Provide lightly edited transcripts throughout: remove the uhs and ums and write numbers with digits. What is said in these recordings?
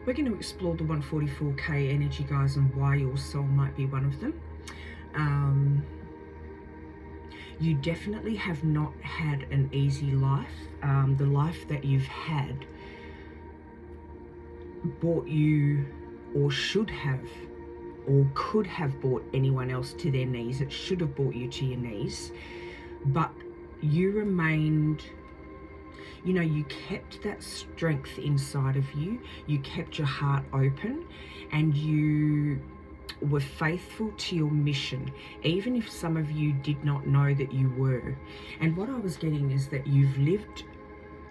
we're going to explore the 144K energy, guys, and why your soul might be one of them. You definitely have not had an easy life. The life that you've had brought you, or should have, or could have brought anyone else to their knees. It should have brought you to your knees, but you remained, you know, you kept that strength inside of you. You kept your heart open, and you were faithful to your mission, even if some of you did not know that you were. And what I was getting is that you've lived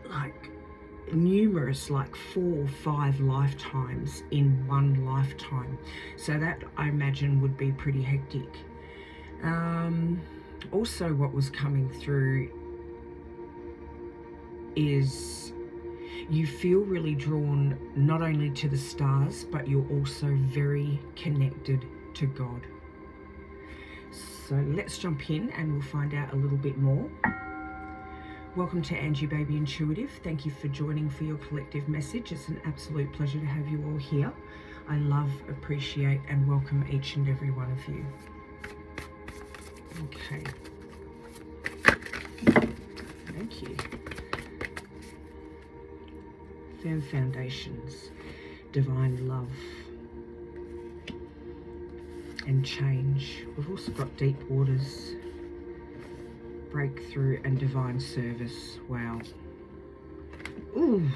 like numerous, like 4 or 5 lifetimes in one lifetime. So that, I imagine, would be pretty hectic. Also, what was coming through is you feel really drawn not only to the stars, but you're also very connected to God. So let's jump in and we'll find out a little bit more. Welcome to Angie Baby Intuitive. Thank you for joining for your collective message. It's an absolute pleasure to have you all here. I love, appreciate, and welcome each and every one of you. Okay. Thank you. Firm foundations, divine love, and change. We've also got deep waters, breakthrough, and divine service. Wow. Ooh.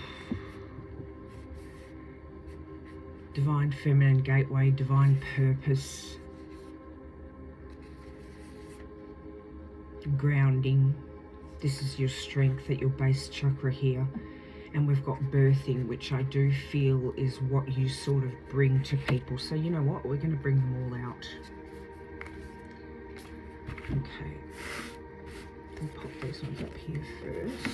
Divine feminine gateway, divine purpose, grounding. This is your strength at your base chakra here. And we've got birthing, which I do feel is what you sort of bring to people. So you know what? We're going to bring them all out. Okay. I'll pop these ones up here first.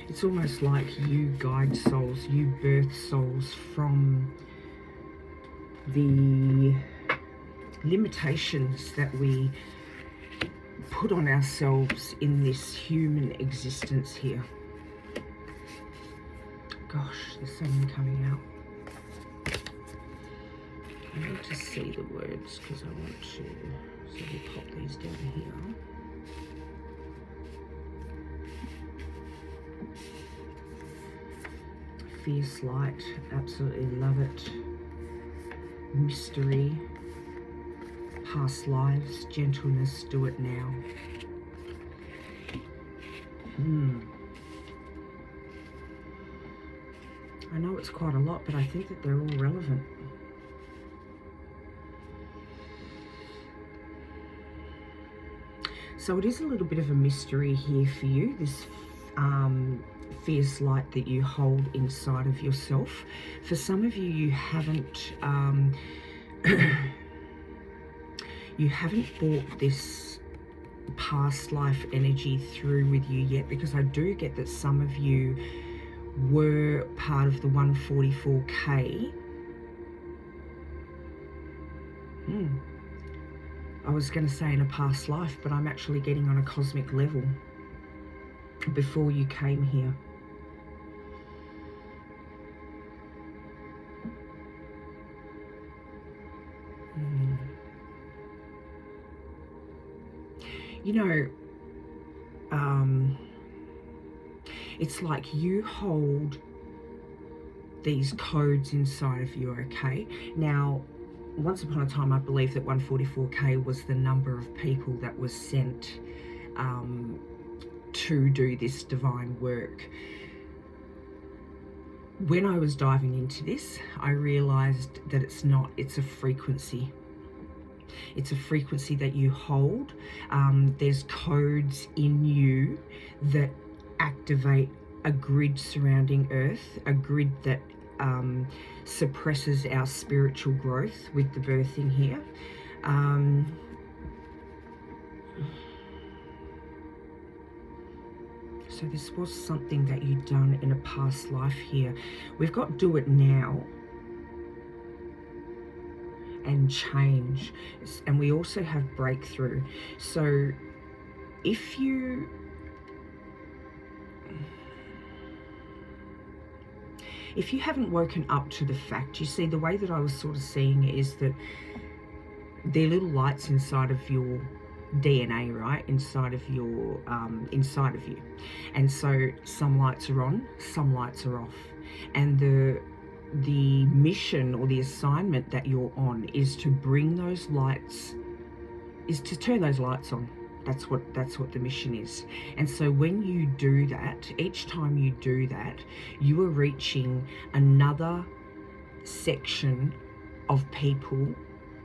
It's almost like you guide souls, you birth souls from the limitations that we put on ourselves in this human existence here. Gosh, there's so many coming out. I need to see the words because I want to. So we'll pop these down here. Fierce light, absolutely love it. Mystery. Past lives, gentleness, do it now. I know it's quite a lot, but I think that they're all relevant. So it is a little bit of a mystery here for you, this fierce light that you hold inside of yourself. For some of you, you haven't you haven't brought this past life energy through with you yet, because I do get that some of you were part of the 144K. I was going to say in a past life, but I'm actually getting on a cosmic level before you came here. You know, it's like you hold these codes inside of you, okay? Now, once upon a time, I believe that 144K was the number of people that was sent to do this divine work. When I was diving into this, I realized that it's not, it's a frequency. It's a frequency that you hold. There's codes in you that activate a grid surrounding Earth, a grid that suppresses our spiritual growth with the birthing here. So this was something that you'd done in a past life here. We've got do it now and change, and we also have breakthrough. So if you if you haven't woken up to the fact, you see, the way that I was sort of seeing it is that they're little lights inside of your DNA, right? Inside of your inside of you. And so some lights are on, some lights are off. And the mission or the assignment that you're on is to bring those lights, is to turn those lights on. That's what the mission is. And so when you do that, each time you do that, you are reaching another section of people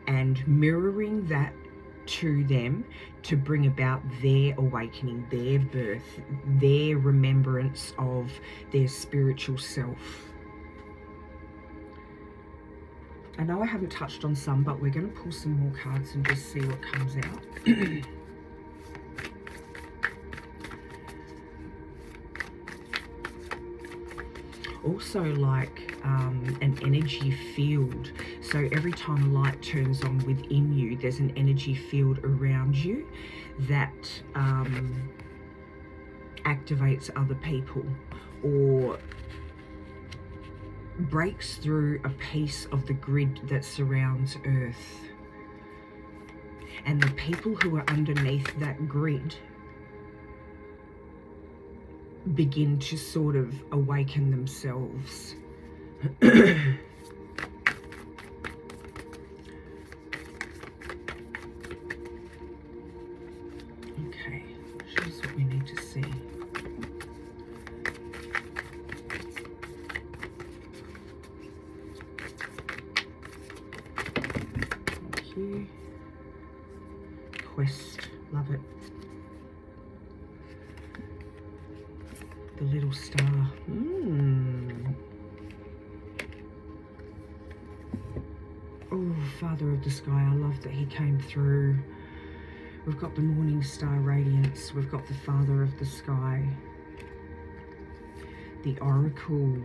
and mirroring that to them to bring about their awakening, their birth, their remembrance of their spiritual self. I know I haven't touched on some, but we're going to pull some more cards and just see what comes out. Also, like an energy field. So every time a light turns on within you, there's an energy field around you that activates other people or breaks through a piece of the grid that surrounds Earth. And the people who are underneath that grid begin to sort of awaken themselves. Okay, show us what we need to see. Thank you. Quest, love it. The little star. Oh, Father of the Sky, I love that he came through. We've got the Morning Star Radiance. We've got the Father of the Sky. The Oracle.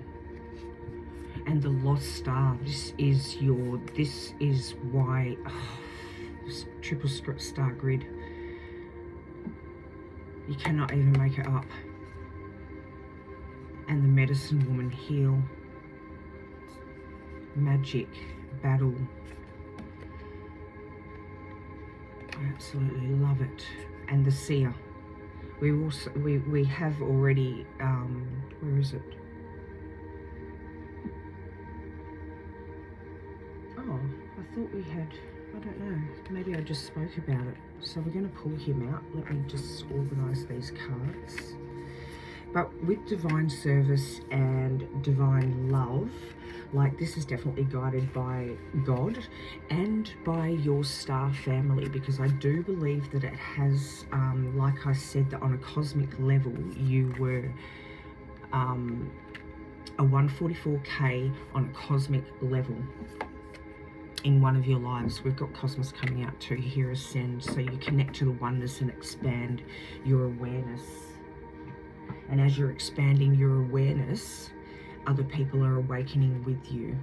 And the Lost Star. This is why... Oh, this triple star grid. You cannot even make it up. And the Medicine Woman, heal, magic, battle. I absolutely love it. And the Seer. We have already where is it? Oh, I thought we had, I don't know, maybe I just spoke about it. So we're going to pull him out. Let me just organise these cards. But with divine service and divine love, like this is definitely guided by God and by your star family, because I do believe that it has, like I said, that on a cosmic level, you were a 144K on a cosmic level in one of your lives. We've got Cosmos coming out too here, Ascend, so you connect to the oneness and expand your awareness. And as you're expanding your awareness, other people are awakening with you.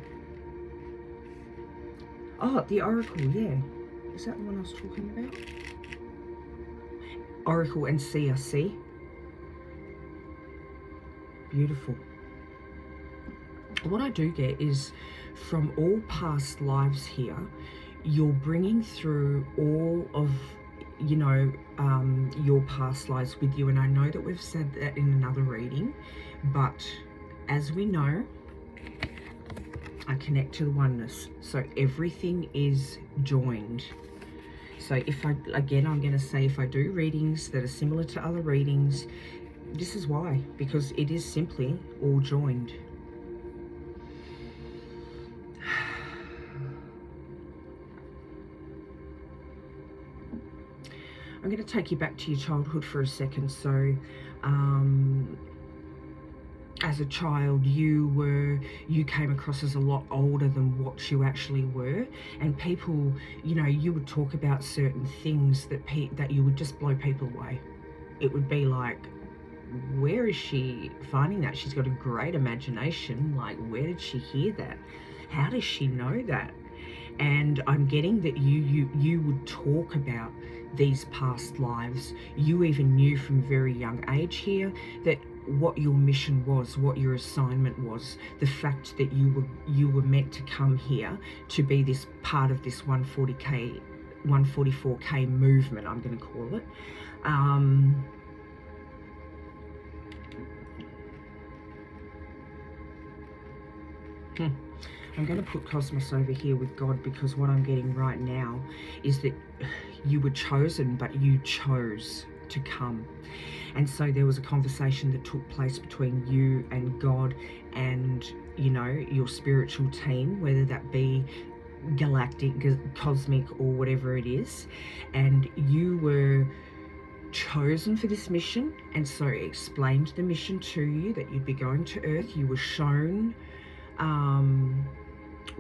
Oh, the Oracle, yeah. Is that the one I was talking about? Oracle and Seer, see? Beautiful. What I do get is from all past lives here, you're bringing through all of, you know, your past lives with you. And I know that we've said that in another reading, but as we know, I connect to the oneness. So everything is joined. So if I, again, I'm going to say, if I do readings that are similar to other readings, this is why, because it is simply all joined. I'm going to take you back to your childhood for a second. So, as a child, you came across as a lot older than what you actually were, and people, you know, you would talk about certain things that you would just blow people away. It would be like, where is she finding that? She's got a great imagination. Like, where did she hear that? How does she know that? And I'm getting that you would talk about these past lives. You even knew from a very young age here that what your mission was, what your assignment was, the fact that you were meant to come here to be this part of this 144K movement, I'm going to call it. I'm going to put Cosmos over here with God, because what I'm getting right now is that you were chosen, but you chose to come. And so there was a conversation that took place between you and God and, you know, your spiritual team, whether that be galactic, cosmic, or whatever it is. And you were chosen for this mission, and so it explained the mission to you, that you'd be going to Earth. You were shown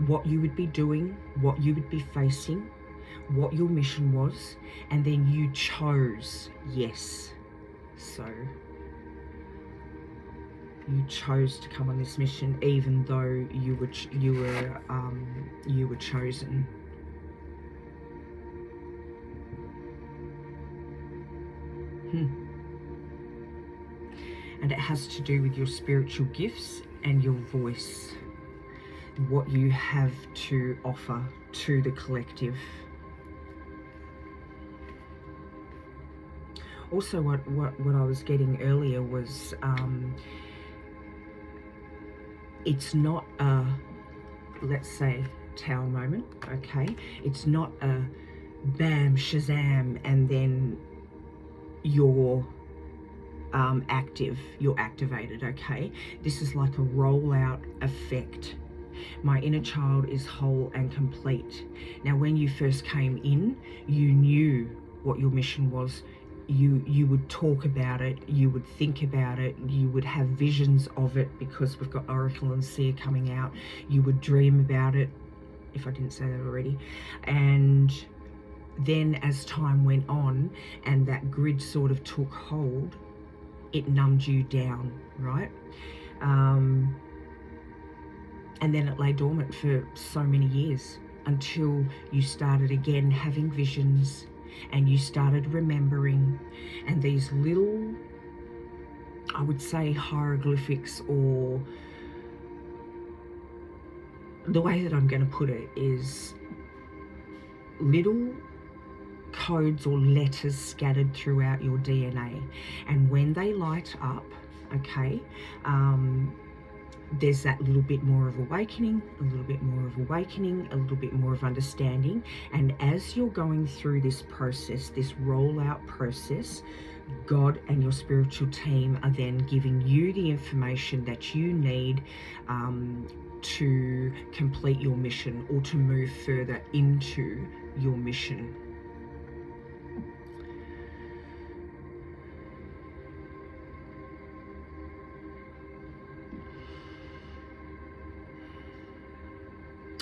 what you would be doing, what you would be facing, what your mission was, and then you chose yes. So you chose to come on this mission, even though you were chosen. And it has to do with your spiritual gifts and your voice, what you have to offer to the collective. Also, what I was getting earlier was it's not a, let's say, Tower moment, okay? It's not a bam, shazam, and then you're active, you're activated, okay? This is like a rollout effect. My inner child is whole and complete. Now, when you first came in, you knew what your mission was. You would talk about it, you would think about it, you would have visions of it, because we've got Oracle and Seer coming out. You would dream about it, if I didn't say that already. And then as time went on and that grid sort of took hold, it numbed you down, right? And then it lay dormant for so many years, until you started again having visions, and you started remembering, and these little, I would say, hieroglyphics, or the way that I'm going to put it is little codes or letters scattered throughout your DNA. And when they light up, okay, there's that little bit more of awakening, a little bit more of awakening, a little bit more of understanding. And as you're going through this process, this rollout process, God and your spiritual team are then giving you the information that you need to complete your mission, or to move further into your mission.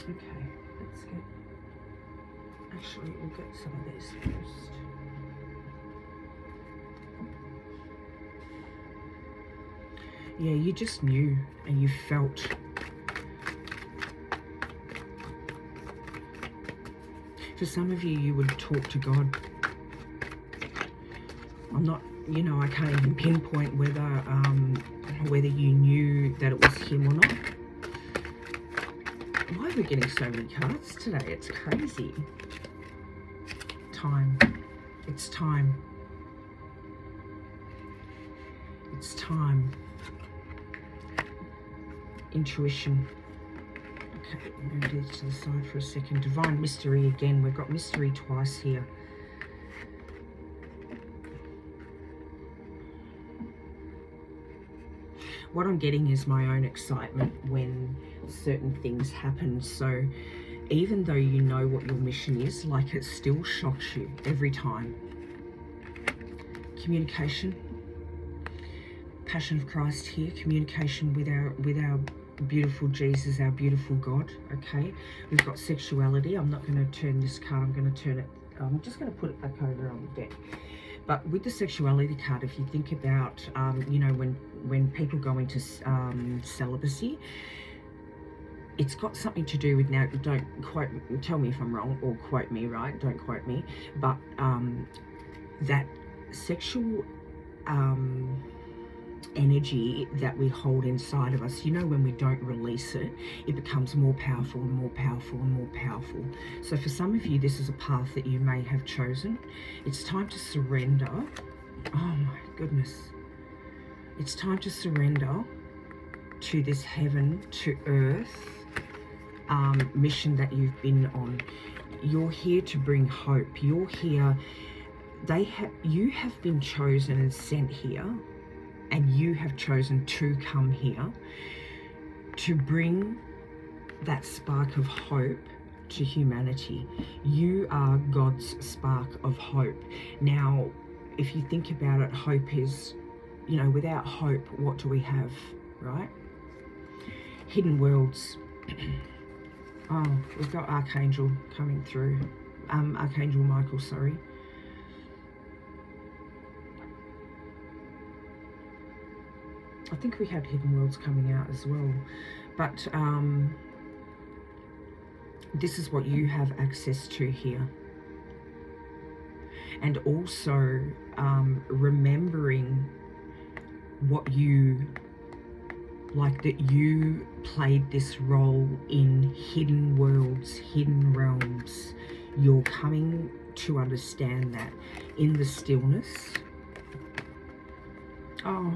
Okay, let's get, actually we'll get some of this first. Yeah, you just knew, and you felt. For some of you, you would talk to God. I'm not, you know, I can't even pinpoint whether you knew that it was him or not. Why are we getting so many cards today? It's crazy. Time. It's time. It's time. Intuition. Okay, I'm going to do this to the side for a second. Divine mystery again. We've got mystery twice here. What I'm getting is my own excitement when certain things happen. So even though you know what your mission is, like, it still shocks you every time. Communication. Passion of Christ here. Communication with our beautiful Jesus, our beautiful God. Okay, we've got sexuality. I'm not going to turn this card. I'm going to turn it. I'm just going to put it back over on the deck. But with the sexuality card, if you think about, you know, when people go into celibacy, it's got something to do with, now don't tell me if I'm wrong, or quote me, right? Don't quote me, but that sexual energy that we hold inside of us, when we don't release it, it becomes more powerful and more powerful and more powerful. So for some of you, this is a path that you may have chosen. It's time to surrender. Oh my goodness. It's time to surrender to this heaven to earth mission that you've been on. You're here to bring hope. You're here. You have been chosen and sent here, and you have chosen to come here to bring that spark of hope to humanity. You are God's spark of hope. Now, if you think about it, hope is, without hope, what do we have, right? Hidden worlds. Oh, we've got Archangel coming through. Archangel Michael, sorry. I think we had Hidden Worlds coming out as well. But this is what you have access to here. And also remembering what you, like, that you played this role in hidden worlds, hidden realms. You're coming to understand that in the stillness. Oh,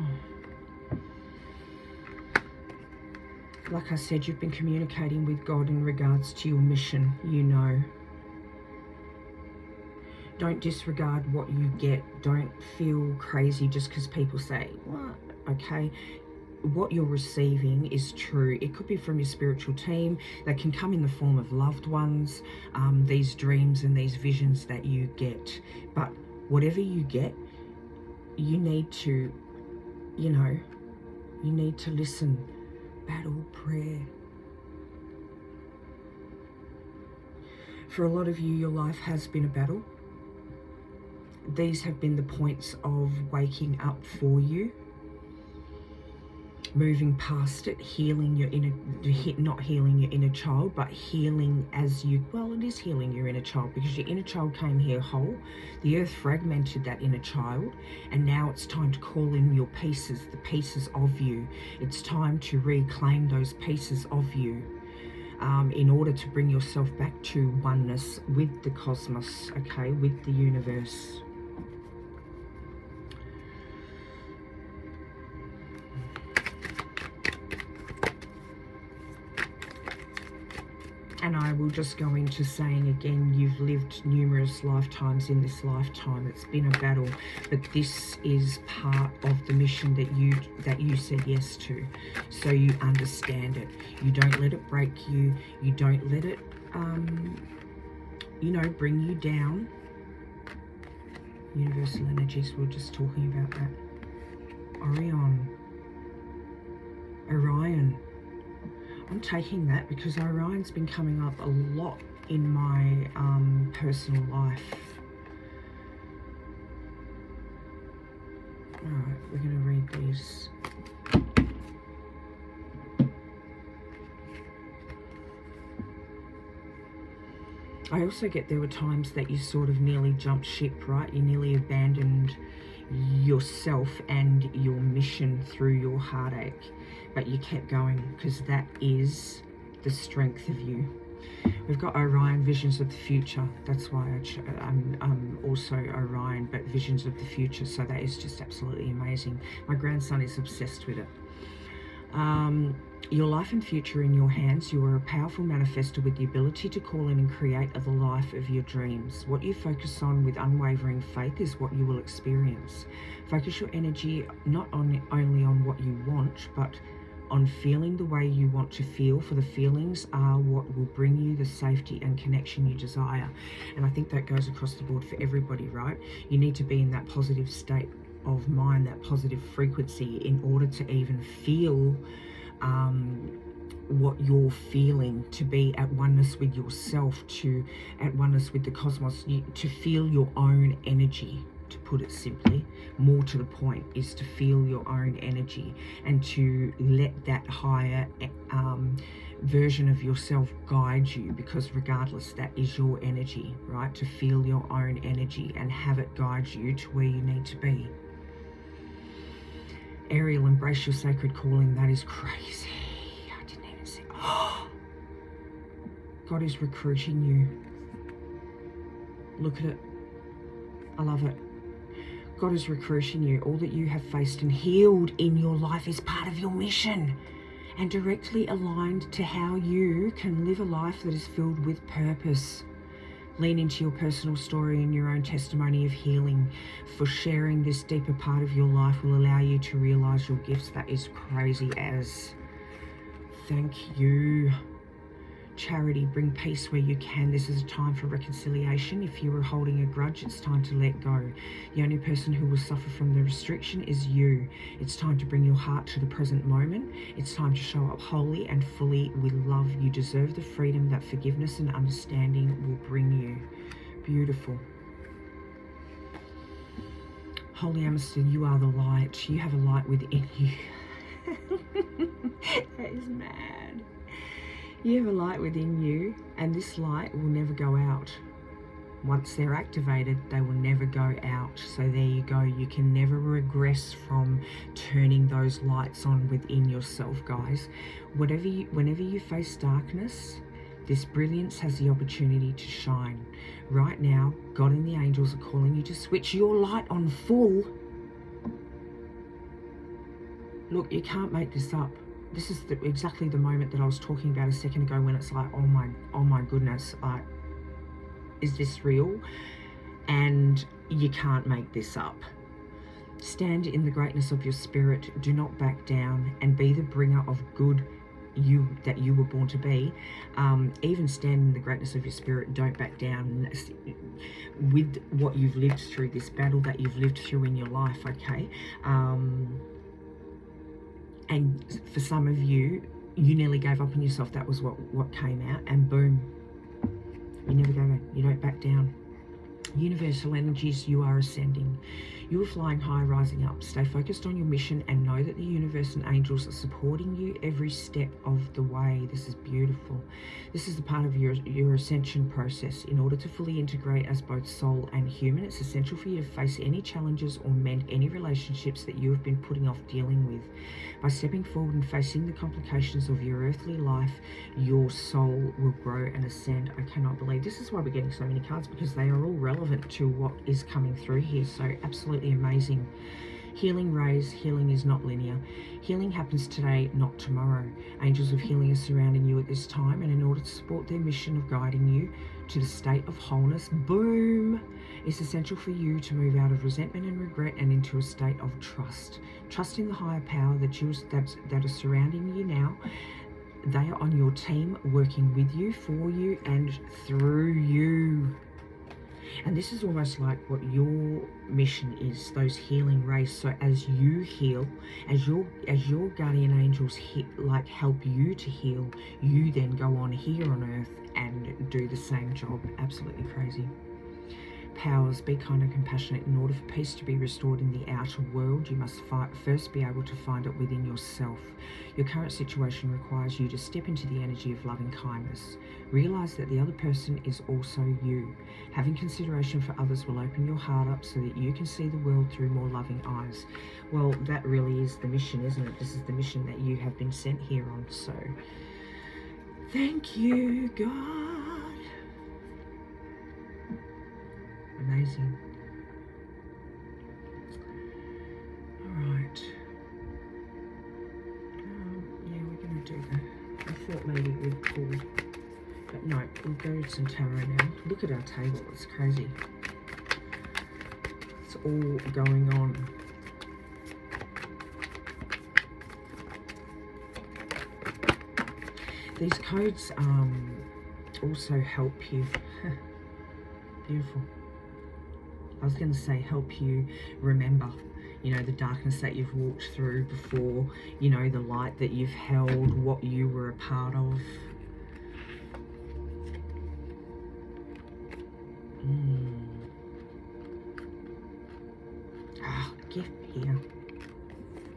like I said, you've been communicating with God in regards to your mission, Don't disregard what you get. Don't feel crazy just because people say, what? Okay. What you're receiving is true. It could be from your spiritual team. That can come in the form of loved ones, these dreams and these visions that you get. But whatever you get, you need to, you need to listen. Battle prayer. For a lot of you, your life has been a battle. These have been the points of waking up for you, moving past it, healing your inner, not healing your inner child, but healing as you, well, it is healing your inner child, because your inner child came here whole. The earth fragmented that inner child, and now it's time to call in your pieces, the pieces of you. It's time to reclaim those pieces of you in order to bring yourself back to oneness with the cosmos, okay, with the universe. And I will just go into saying again, you've lived numerous lifetimes in this lifetime. It's been a battle, but this is part of the mission that you said yes to. So you understand it. You don't let it break you. You don't let it, bring you down. Universal energies, we we're just talking about that. Orion. I'm taking that because Orion's been coming up a lot in my personal life. Alright, we're going to read these. I also get there were times that you sort of nearly jumped ship, right? You nearly abandoned yourself and your mission through your heartache, but you kept going because that is the strength of you. We've got Orion, visions of the future. That's why I'm also Orion, but visions of the future. So that is just absolutely amazing. My grandson is obsessed with it. Your life and future in your hands. You are a powerful manifestor with the ability to call in and create the life of your dreams. What you focus on with unwavering faith is what you will experience. Focus your energy not only on what you want, but on feeling the way you want to feel, for the feelings are what will bring you the safety and connection you desire. And I think that goes across the board for everybody, right? You need to be in that positive state of mind, that positive frequency, in order to even feel what you're feeling, to be at oneness with yourself, at oneness with the cosmos, to feel your own energy, to put it simply, more to the point, is to feel your own energy and to let that higher version of yourself guide you, because regardless, that is your energy, right? To feel your own energy and have it guide you to where you need to be. Ariel, embrace your sacred calling. That is crazy. I didn't even see. Oh, God is recruiting you. Look at it. I love it. God is recruiting you. All that you have faced and healed in your life is part of your mission and directly aligned to how you can live a life that is filled with purpose. Lean into your personal story and your own testimony of healing, for sharing this deeper part of your life will allow you to realize your gifts. That is crazy as. Thank you. Charity, bring peace where you can. This is a time for reconciliation. If you are holding a grudge, it's time to let go. The only person who will suffer from the restriction is you. It's time to bring your heart to the present moment. It's time to show up wholly and fully with love. You deserve the freedom that forgiveness and understanding will bring you. Beautiful. Holy Amethyst, you are the light. You have a light within you. That is mad. You have a light within you, and this light will never go out. Once they're activated, they will never go out. So there you go. You can never regress from turning those lights on within yourself, guys. Whenever you face darkness, this brilliance has the opportunity to shine. Right now, God and the angels are calling you to switch your light on full. Look, you can't make this up. This is exactly the moment that I was talking about a second ago, when it's like, oh my goodness, is this real? And you can't make this up. Stand in the greatness of your spirit. Do not back down, and be the bringer of good that you were born to be. Even stand in the greatness of your spirit. Don't back down with what you've lived through, this battle that you've lived through in your life, okay? And for some of you, you nearly gave up on yourself. That was what came out, and boom, you never go back. You don't back down. Universal energies, you are ascending. You are flying high, rising up. Stay focused on your mission and know that the universe and angels are supporting you every step of the way. This is beautiful. This is the part of your ascension process. In order to fully integrate as both soul and human, it's essential for you to face any challenges or mend any relationships that you have been putting off dealing with. By stepping forward and facing the complications of your earthly life, your soul will grow and ascend. I cannot believe this is why we're getting so many cards, because they are all relevant to what is coming through here. So absolutely amazing. Healing rays. Healing is not linear. Healing happens today, not tomorrow. Angels of healing are surrounding you at this time, and in order to support their mission of guiding you to the state of wholeness, boom, it's essential for you to move out of resentment and regret and into a state of trust. Trust in the higher power that is surrounding you now. They are on your team, working with you, for you, and through you. And this is almost like what your mission is, those healing rays. So as you heal, as your guardian angels help you to heal, you then go on here on earth and do the same job. Absolutely crazy. Powers, be kind and compassionate. In order for peace to be restored in the outer world, you must first be able to find it within yourself. Your current situation requires you to step into the energy of loving kindness. Realize that the other person is also you. Having consideration for others will open your heart up so that you can see the world through more loving eyes. Well, that really is the mission, isn't it? This is the mission that you have been sent here on. So, thank you, God. Amazing. Alright. Yeah, we're going to do that. I thought maybe we'd pull, but no, we'll go to some tarot now. Look at our table, it's crazy. It's all going on. These codes also help you. Beautiful. I was going to say help you remember, you know, the darkness that you've walked through before, you know, the light that you've held, what you were a part of.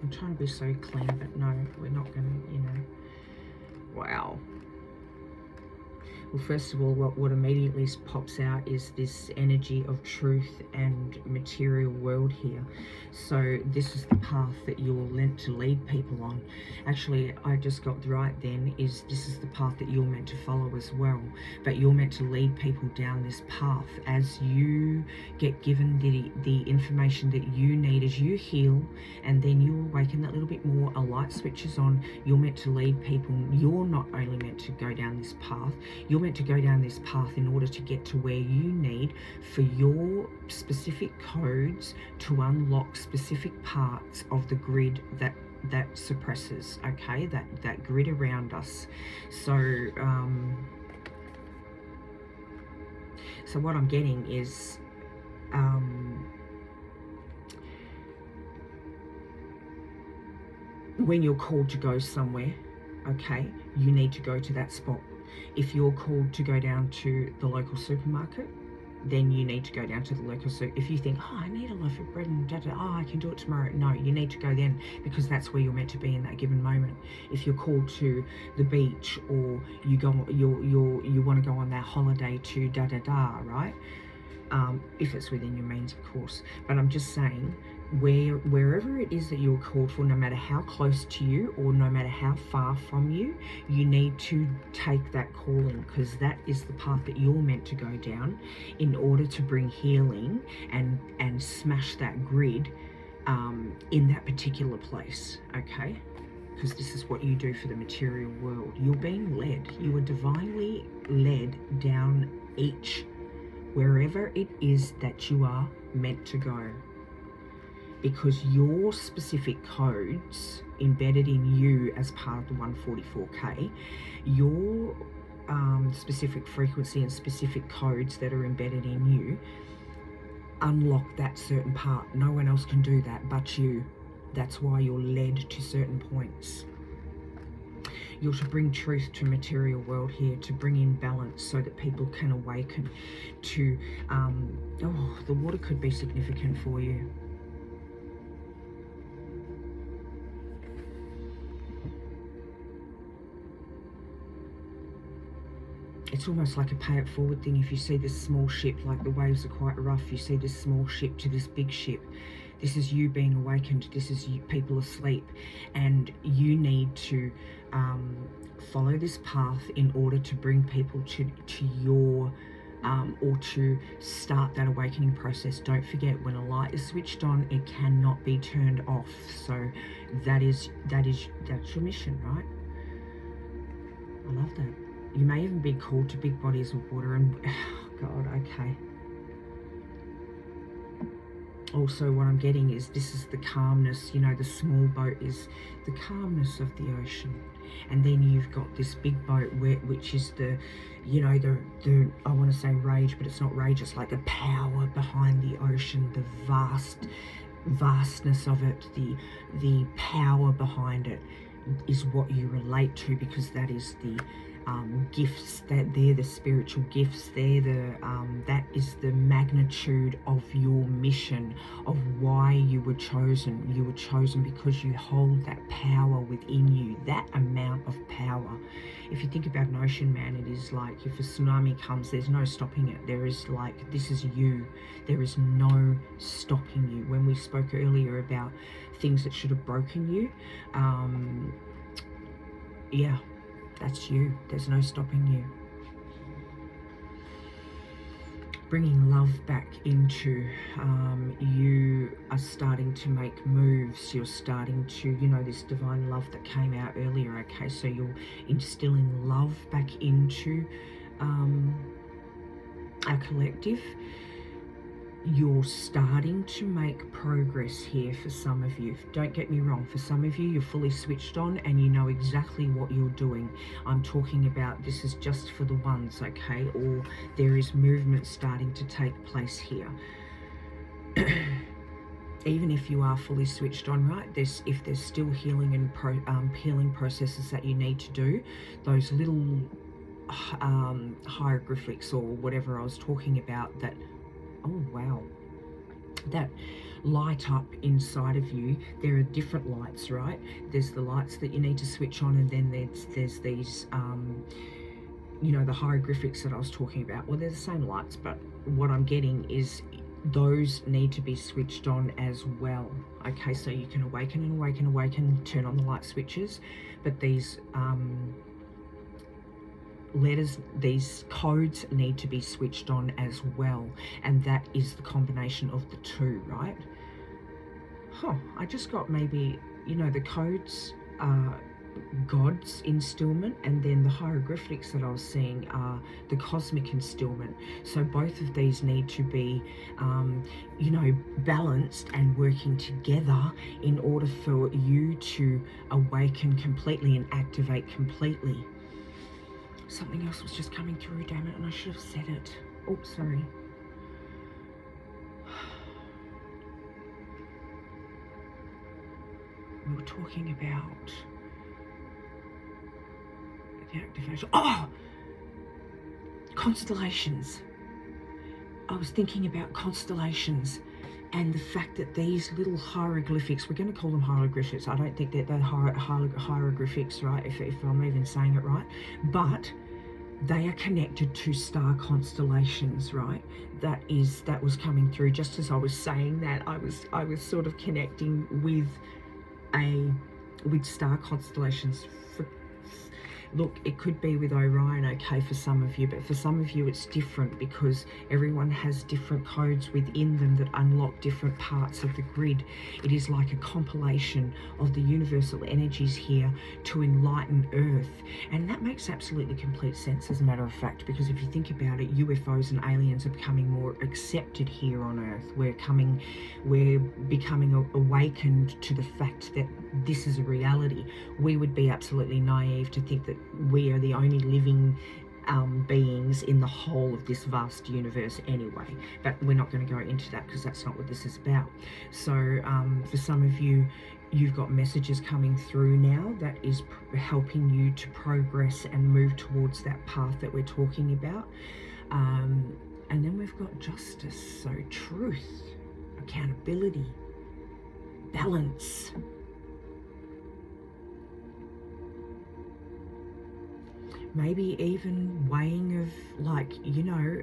I'm trying to be so clean, but no, we're not going to, you know. Wow. Well, first of all, what immediately pops out is this energy of truth and material world here. So this is the path that you're meant to lead people on. Actually, I just got right then, is this is the path that you're meant to follow as well. But you're meant to lead people down this path as you get given the information that you need as you heal, and then you awaken that little bit more, a light switches on. You're meant to lead people. You're not only meant to go down this path, you're meant to go down this path in order to get to where you need for your specific codes to unlock specific parts of the grid that suppresses, okay, that grid around us. So so what I'm getting is when you're called to go somewhere, okay, you need to go to that spot. If you're called to go down to the local supermarket, then you need to go down to the local supermarket. If you think, oh, I need a loaf of bread and oh, I can do it tomorrow. No, you need to go then, because that's where you're meant to be in that given moment. If you're called to the beach, or you want to go on that holiday to right? If it's within your means, of course. But I'm just saying, wherever it is that you're called for, no matter how close to you or no matter how far from you, you need to take that calling, because that is the path that you're meant to go down in order to bring healing and smash that grid in that particular place, okay? Because this is what you do for the material world. You're being led. You are divinely led down wherever it is that you are meant to go, because your specific codes embedded in you as part of the 144K, your specific frequency and specific codes that are embedded in you unlock that certain part. No one else can do that but you. That's why you're led to certain points. You're to bring truth to material world here, to bring in balance so that people can awaken to, the water could be significant for you. It's almost like a pay it forward thing. If you see this small ship, like the waves are quite rough, you see this small ship to this big ship. This is you being awakened. This is you, people asleep, and you need to follow this path in order to bring people to your or to start that awakening process. Don't forget, when a light is switched on, it cannot be turned off. So that's your mission, right? I love that. You may even be called to big bodies of water, and oh God, okay. Also, what I'm getting is this is the calmness, you know, the small boat is the calmness of the ocean. And then you've got this big boat which is the, you know, the I want to say rage, but it's not rage, it's like the power behind the ocean, the vastness of it, the power behind it is what you relate to, because that is the gifts, that they're the spiritual gifts, they're the that is the magnitude of your mission, of why you were chosen. You were chosen because you hold that power within you, that amount of power. If you think about an ocean, man, it is like if a tsunami comes, there's no stopping it. There is like, this is you. There is no stopping you. When we spoke earlier about things that should have broken you, yeah, that's you. There's no stopping you. Bringing love back into, you are starting to make moves. You're starting to, you know, this divine love that came out earlier, okay? So you're instilling love back into our collective. You're starting to make progress here for some of you. Don't get me wrong, for some of you, you're fully switched on and you know exactly what you're doing. I'm talking about this is just for the ones, okay? Or there is movement starting to take place here. Even if you are fully switched on, right? If there's still healing and healing processes that you need to do, those little hieroglyphics or whatever I was talking about that, oh wow, that light up inside of you. There are different lights, right? There's the lights that you need to switch on, and then there's these you know, the hieroglyphics that I was talking about. Well, they're the same lights, but what I'm getting is those need to be switched on as well. Okay, so you can awaken and awaken, awaken, turn on the light switches, but these letters, these codes need to be switched on as well, and that is the combination of the two, right? I just got, maybe, you know, the codes are God's instillment, and then the hieroglyphics that I was seeing are the cosmic instillment. So both of these need to be you know, balanced and working together in order for you to awaken completely and activate completely. Something else was just coming through, damn it, and I should have said it. Oops, sorry. We were talking about the activation. Constellations. I was thinking about constellations and the fact that these little hieroglyphics, we're going to call them hieroglyphics. I don't think that they're hieroglyphics, right, if I'm even saying it right, but they are connected to star constellations, right? That was coming through. Just as I was saying that, I was sort of connecting with star constellations. Look, it could be with Orion, okay, for some of you, but for some of you it's different because everyone has different codes within them that unlock different parts of the grid. It is like a compilation of the universal energies here to enlighten Earth. And that makes absolutely complete sense, as a matter of fact, because if you think about it, UFOs and aliens are becoming more accepted here on Earth. We're becoming awakened to the fact that this is a reality. We would be absolutely naive to think that we are the only living beings in the whole of this vast universe anyway, but we're not going to go into that because that's not what this is about. So for some of you, you've got messages coming through now that is helping you to progress and move towards that path that we're talking about. And then we've got justice, so truth, accountability, balance. Maybe even weighing of, like, you know,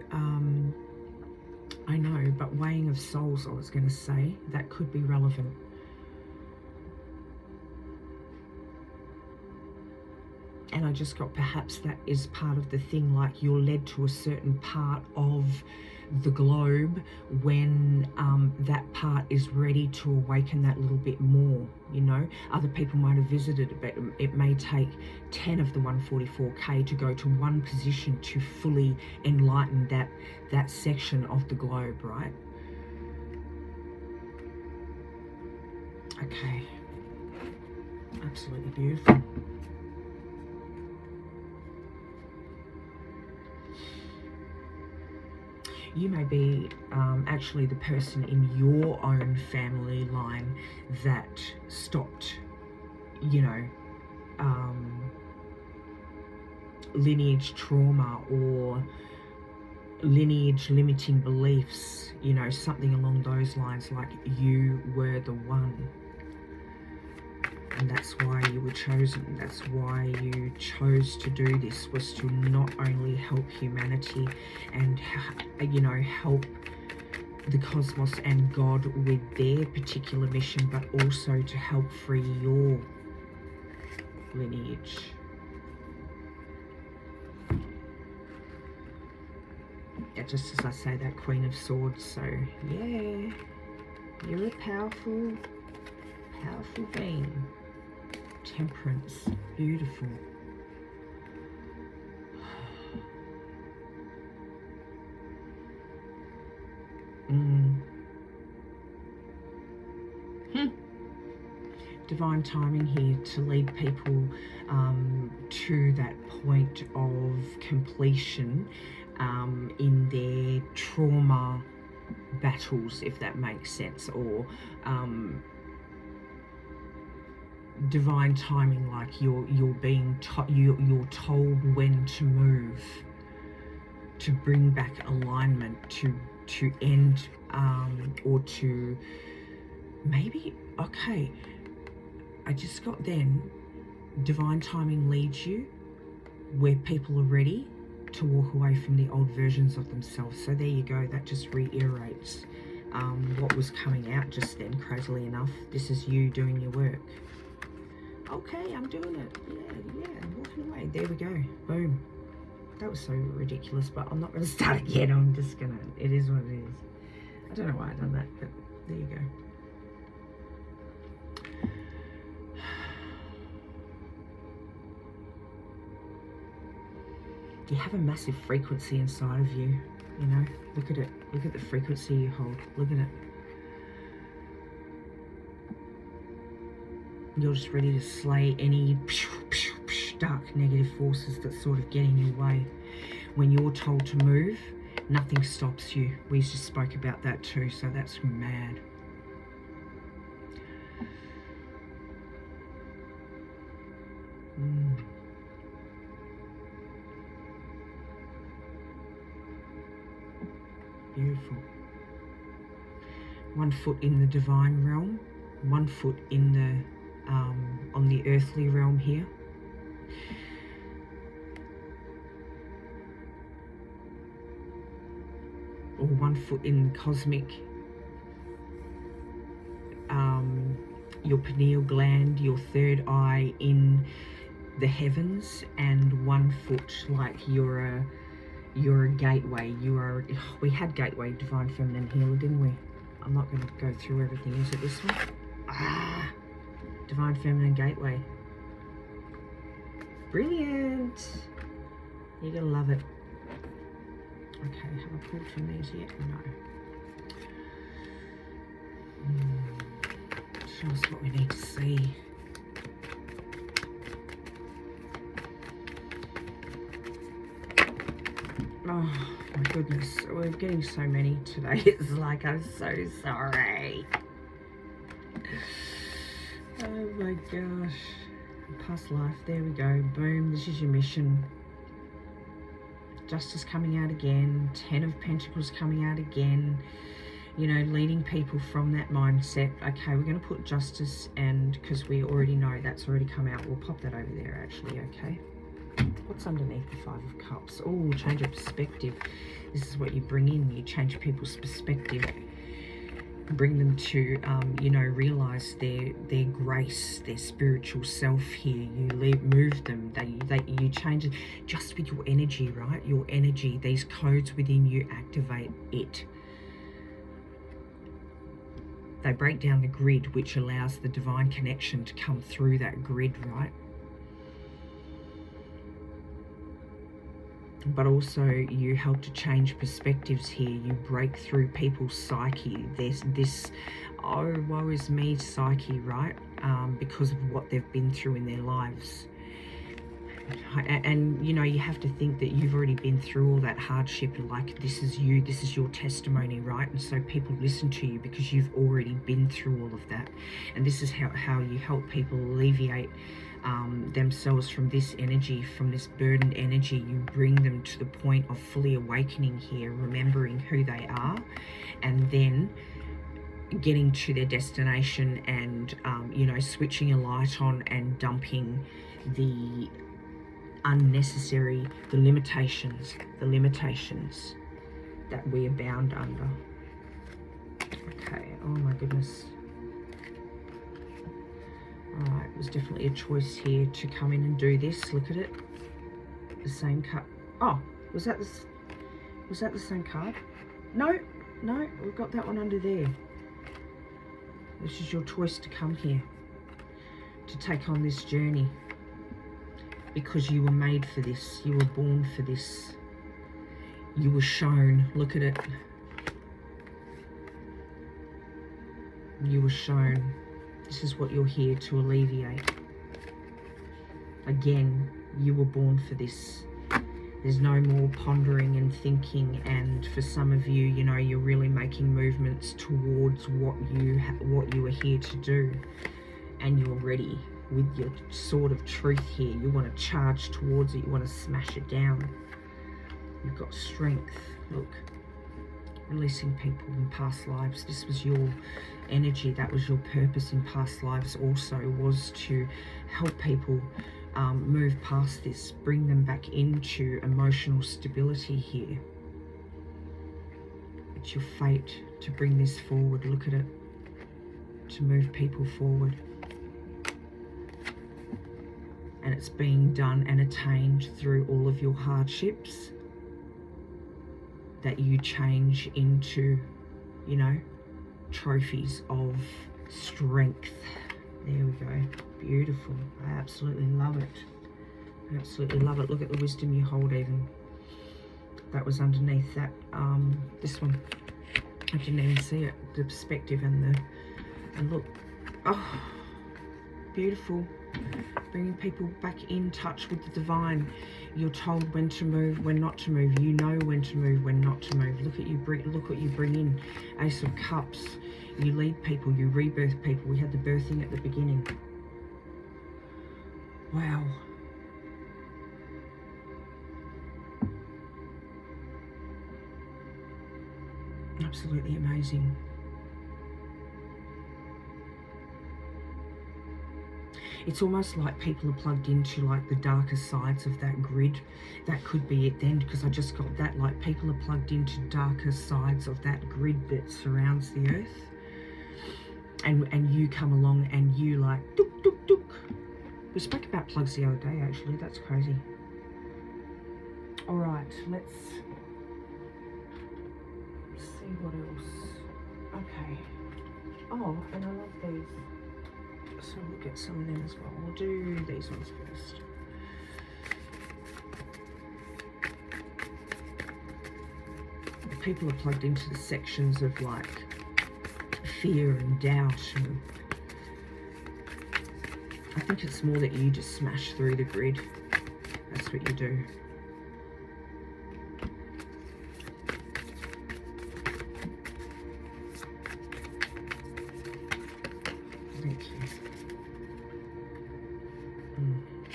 I know, but weighing of souls, I was going to say, that could be relevant. And I just got, perhaps that is part of the thing, like you're led to a certain part of the globe when that part is ready to awaken that little bit more, you know. Other people might have visited it, but it may take 10 of the 144K to go to one position to fully enlighten that section of the globe, right? Okay, absolutely beautiful. You may be actually the person in your own family line that stopped, you know, lineage trauma or lineage limiting beliefs, you know, something along those lines, like you were the one. And that's why you were chosen. That's why you chose to do this, was to not only help humanity and, you know, help the cosmos and God with their particular mission, but also to help free your lineage. Yeah, just as I say that, Queen of Swords. So yeah, you're a powerful being. Temperance, beautiful. Divine timing here to lead people to that point of completion in their trauma battles, if that makes sense, or divine timing, like you're being you're told when to move, to bring back alignment, to end or to maybe, okay, I just got then, divine timing leads you where people are ready to walk away from the old versions of themselves. So there you go, that just reiterates what was coming out just then, crazily enough. This is you doing your work. Okay, I'm doing it. Yeah, I'm walking away. There we go. Boom. That was so ridiculous, but I'm not going to start again. I'm just going to, it is what it is. I don't know why I've done that, but there you go. You have a massive frequency inside of you, you know. Look at it. Look at the frequency you hold. Look at it. You're just ready to slay any dark negative forces that sort of get in your way. When you're told to move, nothing stops you. We just spoke about that too, so that's mad. Beautiful. 1 foot in the divine realm, 1 foot in the on the earthly realm here. Or 1 foot in the cosmic, your pineal gland, your third eye in the heavens, and 1 foot like you're a gateway. We had gateway, divine feminine healer, didn't we? I'm not going to go through everything. Is it this one? Divine feminine gateway. Brilliant. You're going to love it. Okay, have I pulled from these yet? No. Show us what we need to see. Oh my goodness, we're getting so many today. It's like, I'm so sorry. Oh my gosh. Past life, there we go. Boom, this is your mission. Justice coming out again. 10 of Pentacles coming out again. You know, leading people from that mindset. Okay, we're going to put justice, and because we already know that's already come out, we'll pop that over there actually, okay? What's underneath the 5 of Cups? Oh, change of perspective. This is what you bring in. You change people's perspective. Bring them to, you know, realize their grace, their spiritual self here. You move them. You change it just with your energy, right? Your energy. These codes within you activate it. They break down the grid, which allows the divine connection to come through that grid, right? But also you help to change perspectives here. You break through people's psyche. There's this, oh, woe is me psyche, right? Because of what they've been through in their lives. And you know, you have to think that you've already been through all that hardship. Like, this is you, this is your testimony, right? And so people listen to you because you've already been through all of that. And this is how you help people alleviate themselves from this energy, from this burdened energy. You bring them to the point of fully awakening here, remembering who they are, and then getting to their destination and you know, switching a light on and dumping the unnecessary, the limitations that we are bound under. Okay, oh my goodness. Alright, there's definitely a choice here to come in and do this. Look at it. The same card. Oh, was that the same card? No, we've got that one under there. This is your choice to come here, to take on this journey, because you were made for this. You were born for this. You were shown. Look at it. You were shown. This is what you're here to alleviate. Again, you were born for this. There's no more pondering and thinking, and for some of you, you know, you're really making movements towards what you are here to do, and you're ready with your sword of truth here. You want to charge towards it. You want to smash it down. You've got strength. Look, releasing people in past lives. This was your energy, that was your purpose in past lives also, was to help people move past this, bring them back into emotional stability here. It's your fate to bring this forward. Look at it, to move people forward. And it's being done and attained through all of your hardships that you change into, you know, trophies of strength. There we go. Beautiful. I absolutely love it. I absolutely love it. Look at the wisdom you hold even. That was underneath that, this one. I didn't even see it. The perspective and look. Oh, beautiful. Bringing people back in touch with the divine. You're told when to move, when not to move. You know when to move, when not to move. Look at you. Look what you bring in. Ace of Cups. You lead people. You rebirth people. We had the birthing at the beginning. Wow. Absolutely amazing. It's almost like people are plugged into like the darker sides of that grid. That could be it then, because I just got that, like people are plugged into darker sides of that grid that surrounds the earth. And you come along and you like, dook, dook, dook. We spoke about plugs the other day actually, that's crazy. All right, let's see what else. Okay. Oh, and I love these. So we'll get some of them as well. We'll do these ones first. People are plugged into the sections of like fear and doubt, and I think it's more that you just smash through the grid. That's what you do.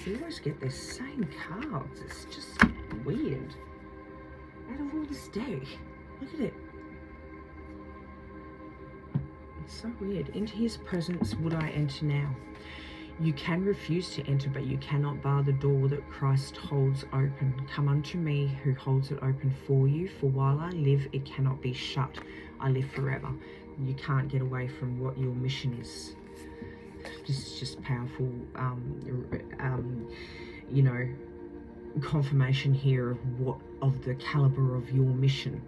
You always get the same cards. It's just weird. Out of all this deck, look at it. It's so weird. Into his presence would I enter now. You can refuse to enter, but you cannot bar the door that Christ holds open. Come unto me, who holds it open for you. For while I live, it cannot be shut. I live forever. You can't get away from what your mission is. This is just powerful, you know, confirmation here of the caliber of your mission,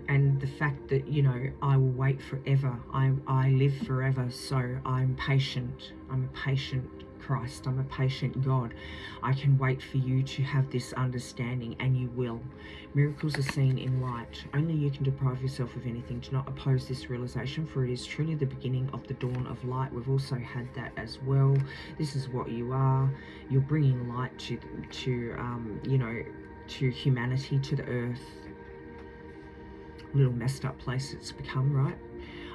and the fact that, you know, I will wait forever. I live forever, so I'm patient. I'm a patient Christ. I'm a patient God. I can wait for you to have this understanding, and you will. Miracles are seen in light. Only you can deprive yourself of anything. Do not oppose this realization, for it is truly the beginning of the dawn of light. We've also had that as well. This is what you are. You're bringing light to you know, to humanity, to the earth. Little messed up place it's become, right?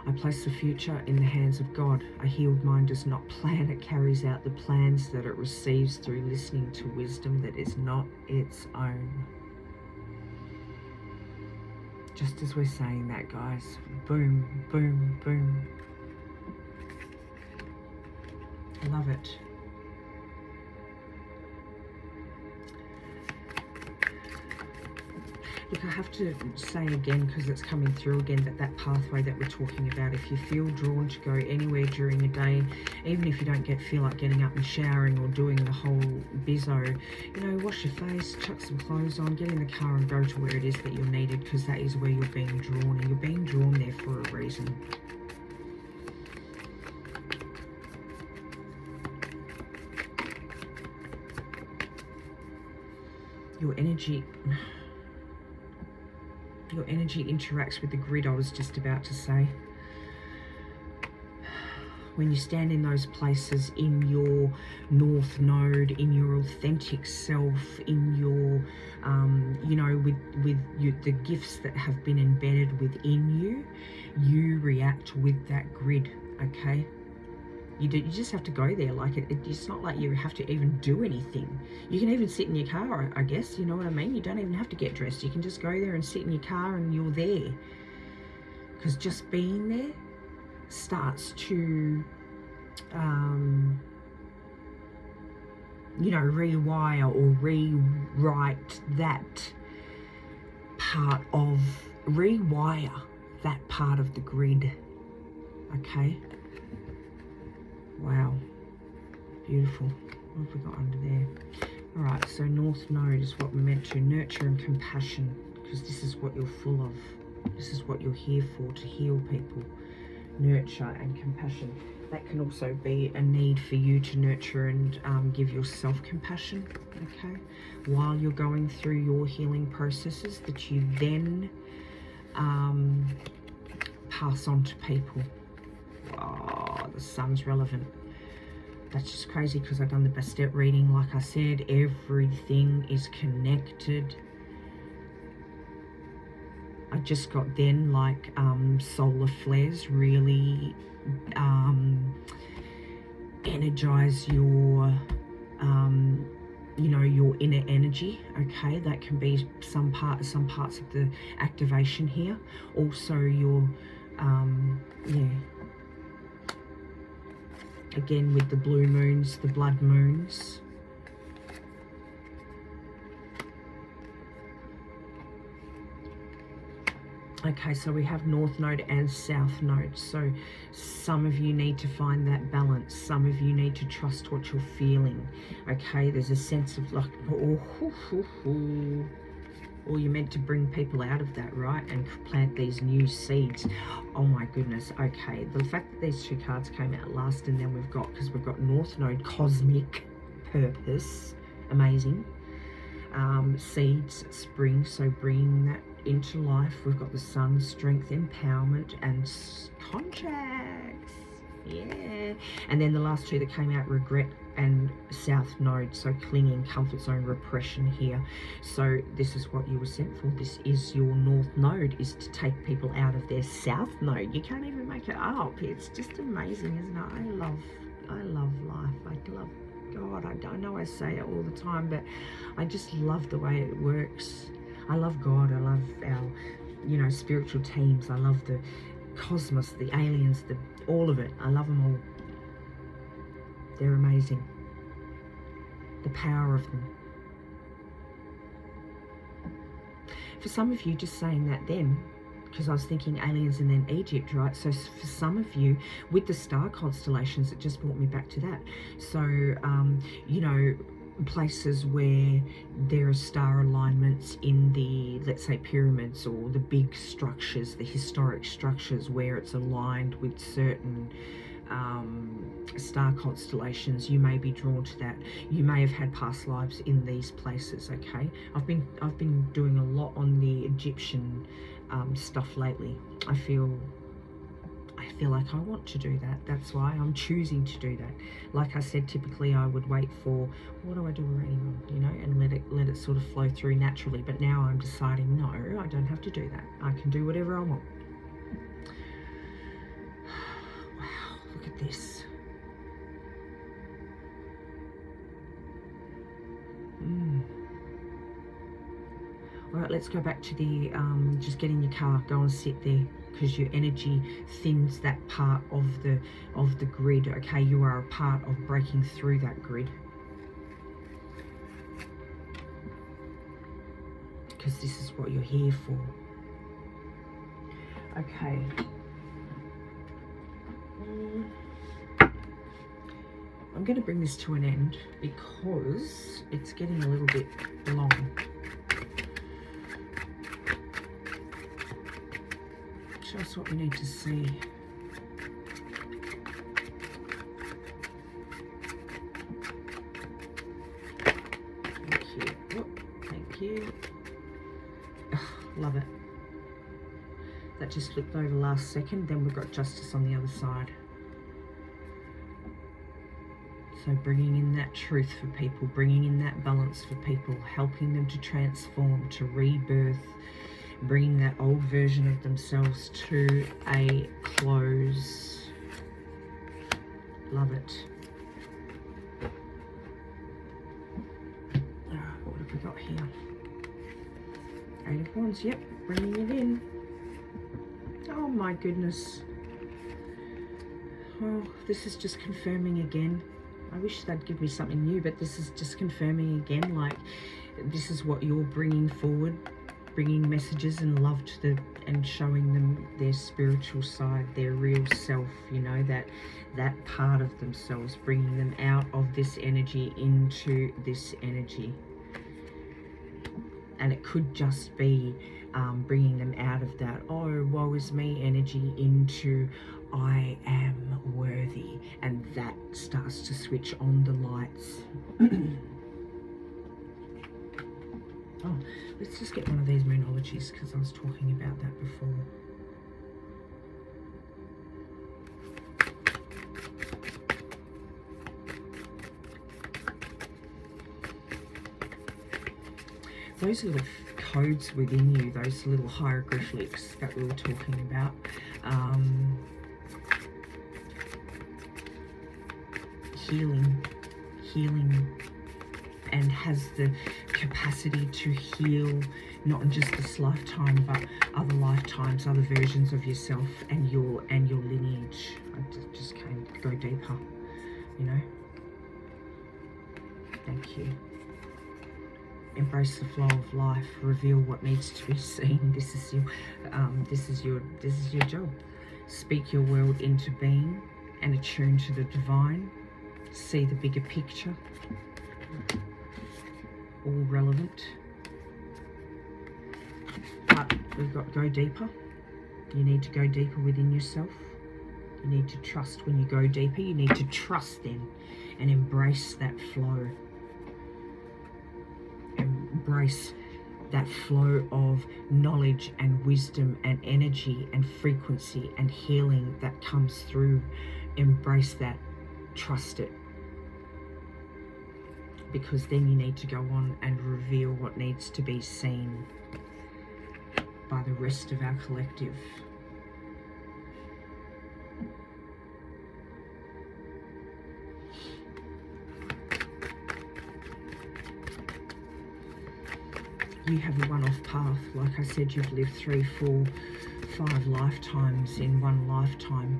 I place the future in the hands of God. A healed mind does not plan, it carries out the plans that it receives through listening to wisdom that is not its own. Just as we're saying that, guys, boom, boom, boom. I love it. Look, I have to say again, because it's coming through again, that pathway that we're talking about, if you feel drawn to go anywhere during a day, even if you don't feel like getting up and showering or doing the whole bizzo, you know, wash your face, chuck some clothes on, get in the car and go to where it is that you're needed, because that is where you're being drawn, and you're being drawn there for a reason. Your energy interacts with the grid, I was just about to say. When you stand in those places, in your North Node, in your authentic self, in your, you know, with the gifts that have been embedded within you, you react with that grid, okay? You just have to go there. Like it's not like you have to even do anything. You can even sit in your car, I guess, you know what I mean? You don't even have to get dressed. You can just go there and sit in your car and you're there. because just being there starts to you know, rewire or rewrite that part of, rewire that part of the grid. Okay. Wow. Beautiful. What have we got under there? All right, so North Node is what we're meant to nurture and compassion, because this is what you're full of. This is what you're here for, to heal people. Nurture and compassion. That can also be a need for you to nurture and give yourself compassion, okay, while you're going through your healing processes, that you then pass on to people. Oh, the sun's relevant. That's just crazy, because I've done the Bastet reading. Like I said, everything is connected. I just got then like solar flares really energize your you know, your inner energy. Okay, that can be some parts of the activation here. Also your yeah, again with the blue moons, the blood moons. Okay, so we have North Node and South Node. So some of you need to find that balance. Some of you need to trust what you're feeling. Okay, there's a sense of like, or you're meant to bring people out of that, right? And plant these new seeds. Oh my goodness. Okay, the fact that these two cards came out last, and then we've got, because we've got North Node, cosmic purpose, amazing. Seeds, spring, so bringing that into life. We've got the sun, strength, empowerment, and contracts. Yeah. And then the last two that came out, regret and South Node, so clinging, comfort zone, repression here. So this is what you were sent for. This is your North Node, is to take people out of their South Node. You can't even make it up. It's just amazing, isn't it? I love life. I love God. I know I say it all the time, but I just love the way it works. I love God. I love our, you know, spiritual teams. I love the cosmos, the aliens, all of it. I love them all. They're amazing. The power of them. For some of you, just saying that then, because I was thinking aliens and then Egypt, right? So for some of you, with the star constellations, it just brought me back to that. So, you know, places where there are star alignments in the, let's say, pyramids, or the big structures, the historic structures where it's aligned with certain star constellations, you may be drawn to that. You may have had past lives in these places. Okay, I've been doing a lot on the Egyptian stuff lately. I feel like I want to do that. That's why I'm choosing to do that. Like I said, typically I would wait for, what do I do a reading on, you know, and let it sort of flow through naturally. But now I'm deciding, no, I don't have to do that. I can do whatever I want. Wow, look at this. All right, let's go back to the just get in your car, go and sit there, because your energy thins that part of the grid. Okay, you are a part of breaking through that grid, because this is what you're here for. Okay. I'm going to bring this to an end because it's getting a little bit long. Show us what we need to see. Thank you. Oh, thank you. Oh, love it. That just flipped over last second. Then we've got justice on the other side. So bringing in that truth for people, bringing in that balance for people, helping them to transform, to rebirth, bringing that old version of themselves to a close. Love it. What have we got here? 8 of Wands, yep, bringing it in. Oh my goodness. Well, this is just confirming again. I wish they'd give me something new, but this is just confirming again, like, this is what you're bringing forward, bringing messages and love to the, and showing them their spiritual side, their real self, you know, that part of themselves, bringing them out of this energy into this energy. And it could just be bringing them out of that, oh, woe is me energy, into I am worthy. And that starts to switch on the lights. Oh, let's just get one of these moonologies, because I was talking about that before. Those little codes within you, those little hieroglyphics that we were talking about, healing, and has the capacity to heal not just this lifetime, but other lifetimes, other versions of yourself and your lineage. I just can't go deeper, you know. Thank you. Embrace the flow of life. Reveal what needs to be seen. This is your job. Speak your world into being and attune to the divine. See the bigger picture. All relevant. But we've got to go deeper. You need to go deeper within yourself. You need to trust when you go deeper. You need to trust then and embrace that flow. Embrace that flow of knowledge and wisdom and energy and frequency and healing that comes through. Embrace that. Trust it. Because then you need to go on and reveal what needs to be seen by the rest of our collective. You have a one-off path. Like I said, you've lived 3, 4, 5 lifetimes in one lifetime.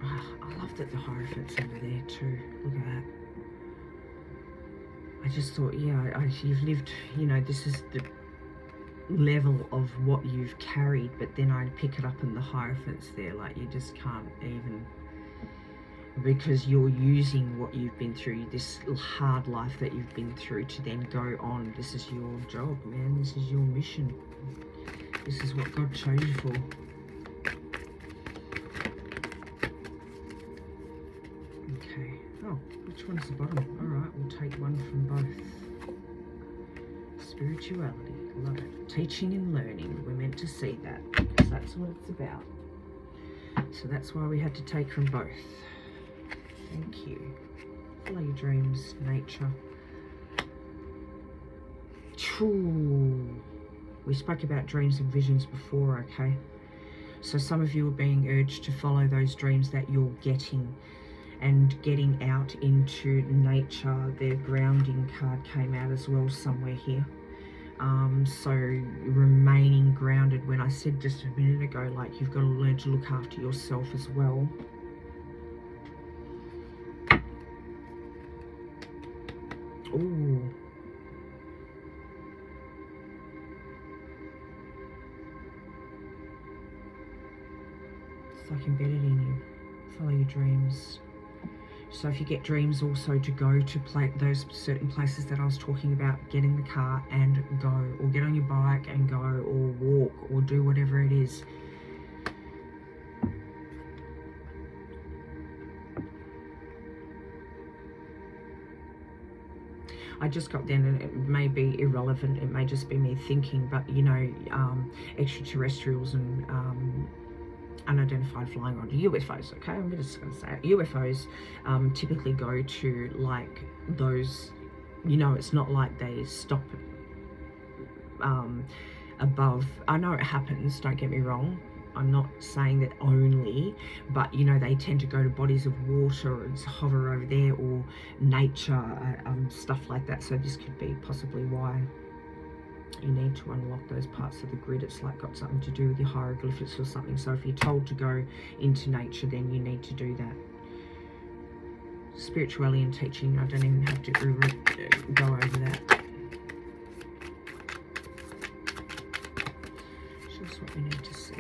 I love that the Hierophant's over there too. Look at that. I just thought, yeah, you've lived, you know, this is the level of what you've carried, but then I'd pick it up in the Hierophants there, like you just can't even, because you're using what you've been through, this hard life that you've been through, to then go on. This is your job, man. This is your mission. This is what God chose you for. Okay. Oh, which one's the bottom? Alright, we'll take one from both. Spirituality. Love it. Teaching and learning. We're meant to see that, because that's what it's about. So that's why we had to take from both. Thank you. Follow your dreams, nature. True. We spoke about dreams and visions before, okay? So some of you are being urged to follow those dreams that you're getting, and getting out into nature. Their grounding card came out as well somewhere here. So remaining grounded, when I said just a minute ago, like you've got to learn to look after yourself as well. Ooh. It's like embedded in you. Follow your dreams. So if you get dreams also to go to those certain places that I was talking about, get in the car and go, or get on your bike and go, or walk, or do whatever it is. I just got then, and it may be irrelevant, it may just be me thinking, but you know, extraterrestrials and unidentified flying objects, UFOs, okay, I'm just going to say it. UFOs typically go to like those, you know, it's not like they stop above. I know it happens, don't get me wrong, I'm not saying that only, but you know, they tend to go to bodies of water and hover over there, or nature, stuff like that. So this could be possibly why You need to unlock those parts of the grid. It's like got something to do with your hieroglyphics or something. So if you're told to go into nature, then you need to do that. Spirituality and teaching, I don't even have to go over that. Just what we need to see.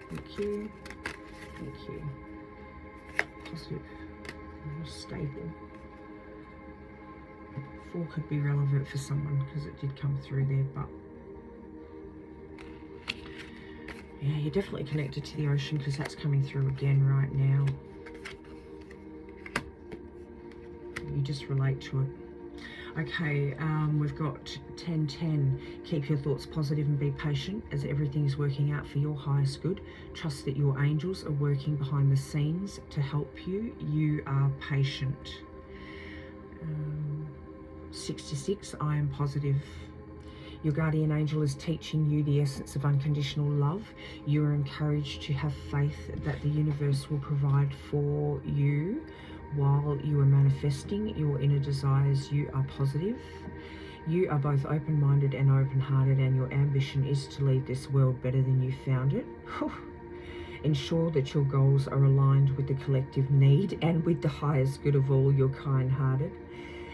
Thank you. Thank you. Positive. Stable. 4 could be relevant for someone because it did come through there, but yeah, you're definitely connected to the ocean because that's coming through again right now. You just relate to it. Okay, we've got 10:10. Keep your thoughts positive and be patient as everything is working out for your highest good. Trust that your angels are working behind the scenes to help you. You are patient. 66, I am positive. Your guardian angel is teaching you the essence of unconditional love. You are encouraged to have faith that the universe will provide for you while you are manifesting your inner desires. You are positive. You are both open-minded and open-hearted, and your ambition is to leave this world better than you found it. Ensure that your goals are aligned with the collective need and with the highest good of all. You're kind-hearted.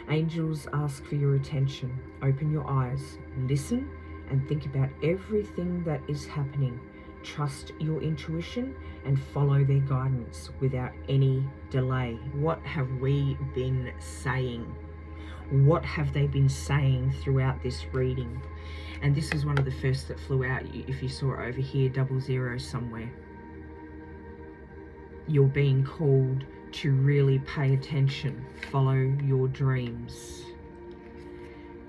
Angels ask for your attention. Open your eyes, listen, and think about everything that is happening. Trust your intuition and follow their guidance without any delay. What have we been saying? What have they been saying throughout this reading? And this is one of the first that flew out. If you saw it over here, 00 somewhere. You're being called to really pay attention, follow your dreams.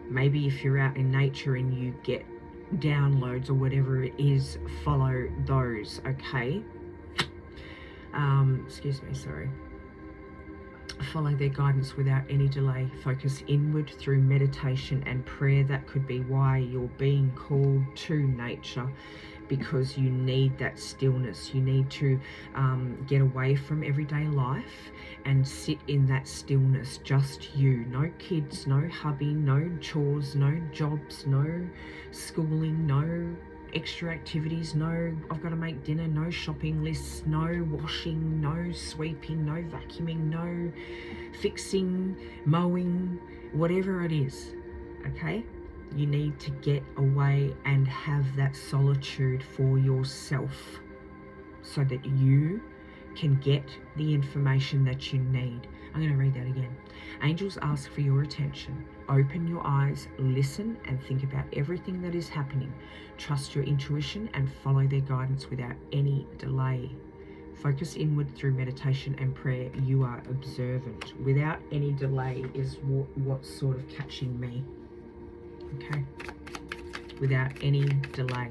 Maybe if you're out in nature and you get downloads or whatever it is, follow those, okay? Excuse me, sorry. Follow their guidance without any delay. Focus inward through meditation and prayer. That could be why you're being called to nature, because you need that stillness. You need to get away from everyday life and sit in that stillness. Just you. No kids, no hubby, no chores, no jobs, no schooling, no extra activities, no I've got to make dinner, no shopping lists, no washing, no sweeping, no vacuuming, no fixing, mowing, whatever it is, okay? You need to get away and have that solitude for yourself so that you can get the information that you need. I'm going to read that again. Angels ask for your attention. Open your eyes, listen, and think about everything that is happening. Trust your intuition and follow their guidance without any delay. Focus inward through meditation and prayer. You are observant. Without any delay is what's sort of catching me. Okay? Without any delay.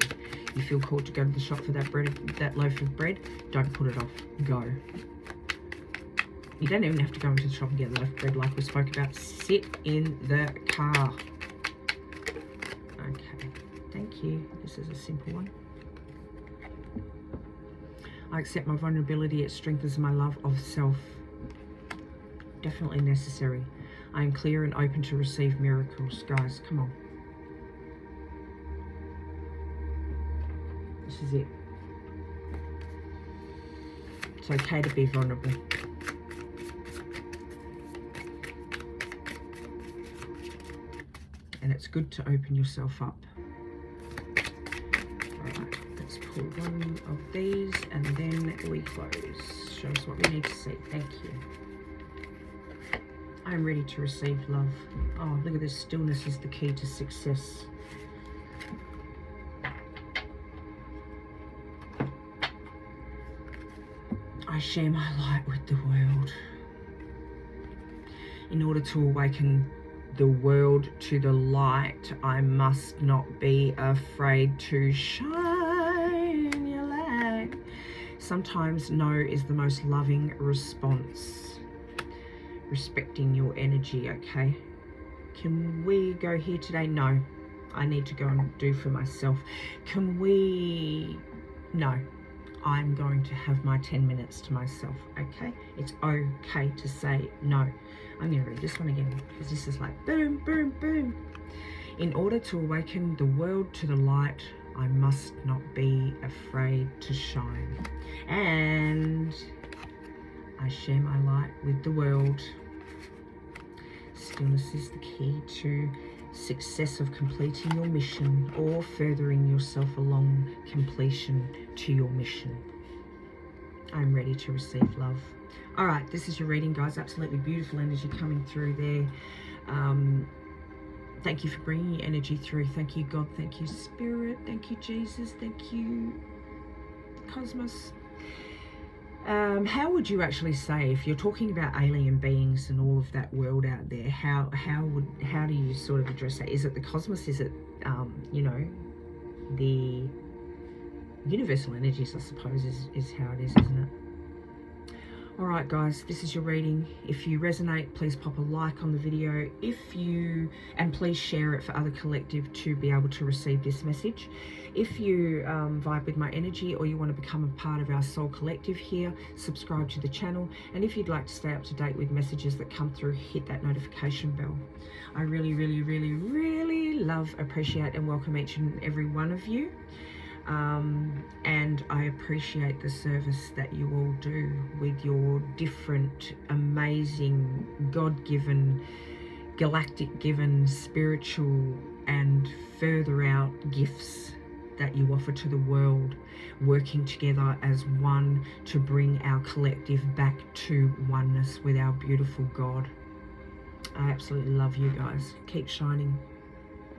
You feel called to go to the shop for that loaf of bread, don't put it off. Go. You don't even have to go into the shop and get a loaf of bread like we spoke about. Sit in the car. Okay, thank you. This is a simple one. I accept my vulnerability. It strengthens my love of self. Definitely necessary. I am clear and open to receive miracles. Guys, come on. This is it. It's okay to be vulnerable. And it's good to open yourself up. Alright, let's pull one of these and then we close. Show us what we need to see. Thank you. I'm ready to receive love. Oh, look at this. Stillness is the key to success. I share my light with the world. In order to awaken the world to the light, I must not be afraid to shine your light. Sometimes no is the most loving response. Respecting your energy, okay? Can we go here today? No. I need to go and do for myself. Can we? No. I'm going to have my 10 minutes to myself, okay? It's okay to say no. I'm going to read this one again because this is like boom, boom, boom. In order to awaken the world to the light, I must not be afraid to shine. And I share my light with the world. Stillness is the key to success of completing your mission or furthering yourself along completion to your mission. I'm ready to receive love. All right, this is your reading, guys. Absolutely beautiful energy coming through there. Thank you for bringing your energy through. Thank you, God. Thank you, Spirit. Thank you, Jesus. Thank you, Cosmos. How would you actually say, if you're talking about alien beings and all of that world out there, how do you sort of address that? Is it the cosmos? Is it you know, the universal energies, I suppose, is how it is, isn't it? All right, guys, this is your reading. If you resonate, please pop a like on the video. And please share it for other collective to be able to receive this message. If you vibe with my energy or you want to become a part of our soul collective here, subscribe to the channel. And if you'd like to stay up to date with messages that come through, hit that notification bell. I really, really, really, really love, appreciate, and welcome each and every one of you. And I appreciate the service that you all do with your different, amazing, God-given, galactic-given, spiritual and further out gifts that you offer to the world, working together as one to bring our collective back to oneness with our beautiful God. I absolutely love you guys. Keep shining.